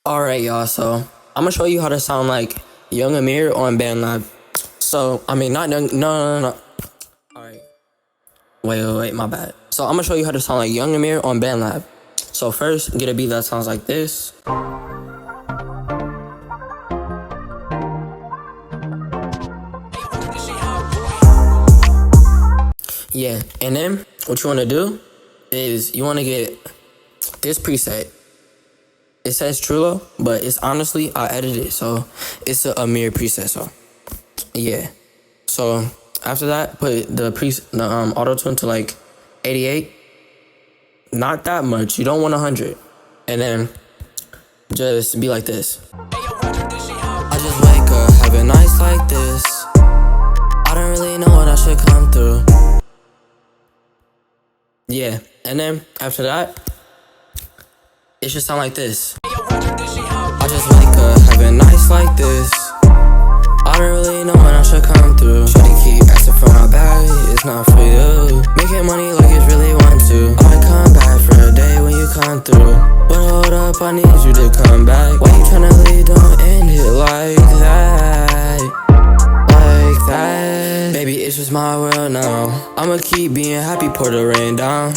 Alright, y'all, so I'm gonna show you how to sound like Young Amir on BANDLAB. So, I mean, not young, no. Alright. Wait, my bad. So, I'm gonna show you how to sound like Young Amir on BANDLAB. So, first, get a beat that sounds like this. Yeah, and then what you wanna do is you wanna get this preset. It says Trulo, but it's honestly, I edited it, so it's a Amir preset, so yeah. So after that, put the auto-tune to like 88. Not that much, you don't want 100. And then just be like this. I just wake up, have a nights like this. I don't really know what I should come through. Yeah, and then after that, it should sound like this. I just wake up, having nights like this. I don't really know when I should come through. Shorty keep asking for my bag, it's not for you. Making money like it's really want to. I come back for a day when you come through. But hold up, I need you to come back. Why you tryna leave, don't end it like that. Like that. Baby, it's just my world now. I'ma keep being happy, pour the rain down.